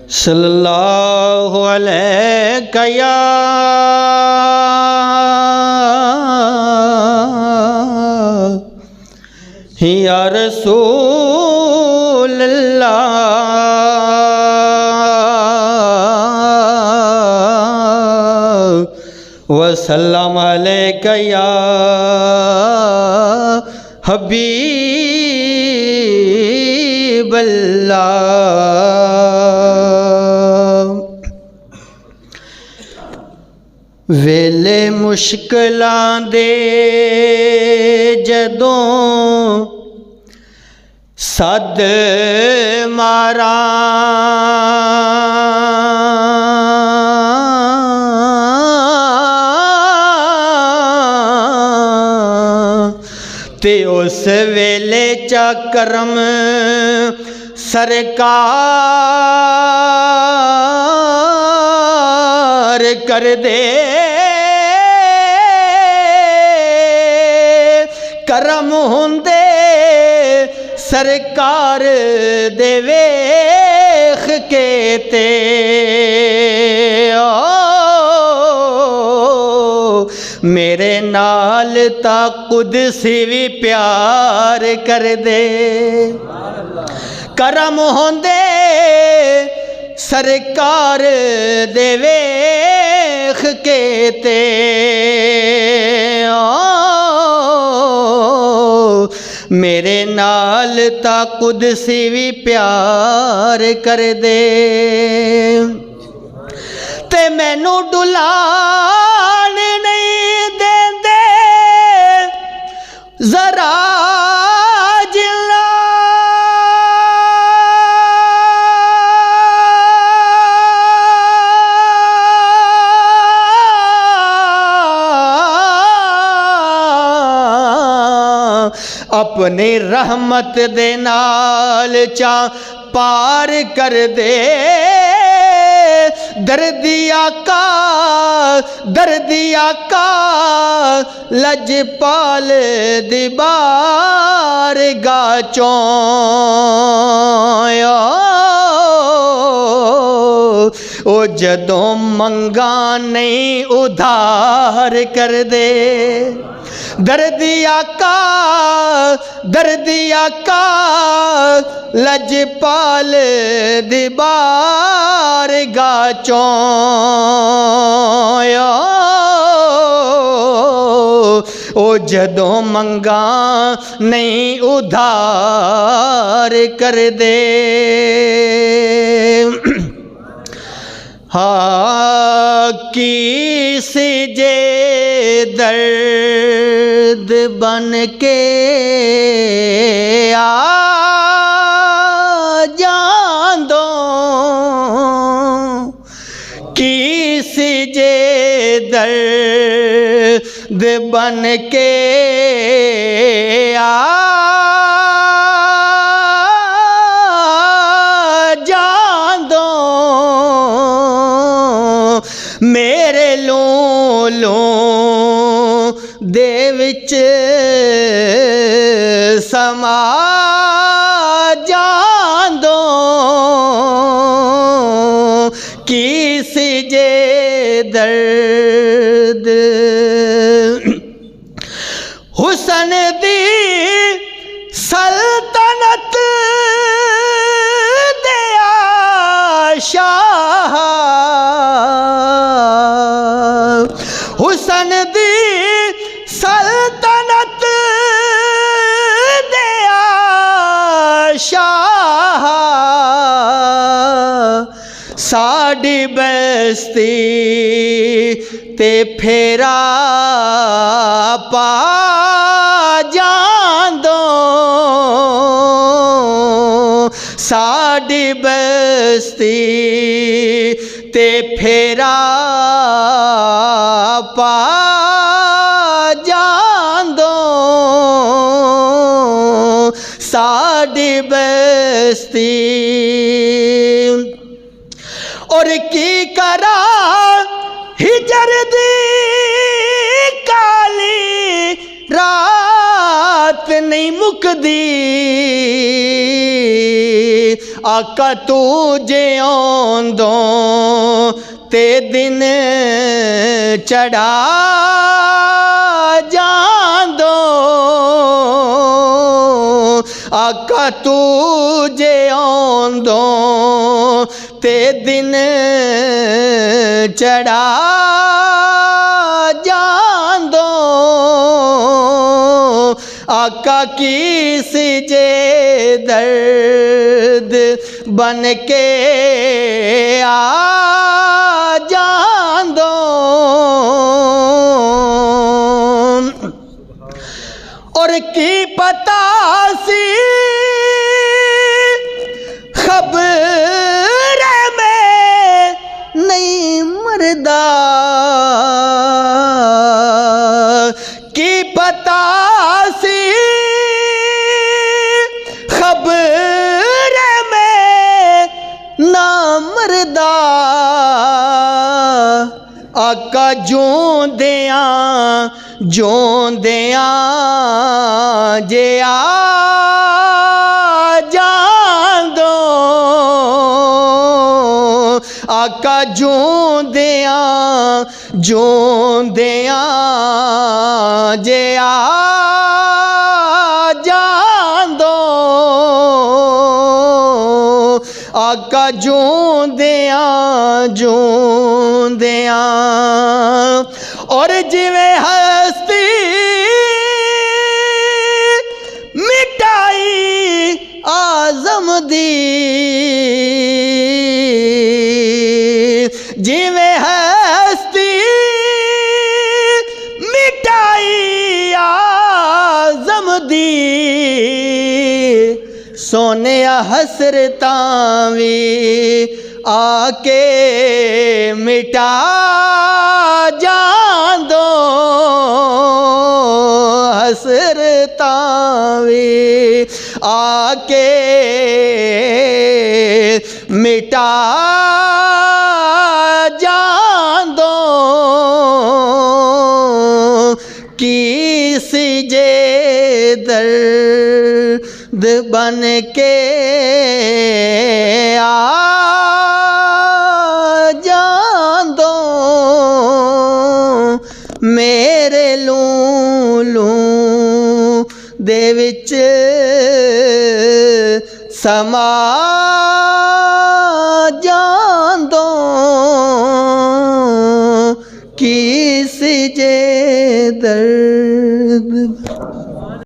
सल्लल्लाहु अलैहि या रसूल अल्लाह वसल्लम अलैका या हबीब अल्लाह। वेले मुश्किलां दे जदों सद मारा ते उस वेले चा करम सरकार कर दे। करम हुंदे सरकार दे वेख के ते मेरे नाल ता कुदसी भी प्यार कर दे। करम होंदे सरकार दे वेख के ते मेरे नाल ता कुदसी भी प्यार कर दे। ते मैनू डुलान नहीं देंदे जरा जिला अपनी रहमत दे नाल चा पार कर दे। दर्दिया का लजपाल दीबार गाचों ओ जदों मंगा नहीं उधार कर दे। दर्दिया का लजपाल दीबार गाचों ओ जदों मंगा नहीं उधार कर दे। हाँ किस जे दर्द बन के आ जांदो किस जे दर्द बन के आ जांदो मेरे लोलों दे विच समा जांदो किस जे दर्द हुसन दी सल्तनत दे शाह हुसन दी सल्तनत दे शाह साड़ी बस्ती ते फेरा पा जांदो साड़ी बस्ती ते फेरा पा जांदो साड़ी बस्ती और की करा हिजर दी काली रात नहीं मुकदी आका तू जियोंदों ते दिन चढ़ा जांदो आका तू जियोंदों ते दिन चढ़ा जांदो आका की सिजे दर्द बन के आ जांदो और की पता सी खबर में नहीं मरदा की पता सी खबर में ना मरदा आका जोंदियां जे आ जांदो आका जोंदियां जे आ जांदो आका जोंदियां और जिवें हस्ती मिटाई आज़म दी जिवें हस्ती मिटाई आज़म दी सोने हसरतां वी आके मिटा जांदो हसरतां वी आके मिटा जांदो की सिजे दर्द बन के आ जांदो मेरे लूलू दे विच समा जांदो की सिजे दर्द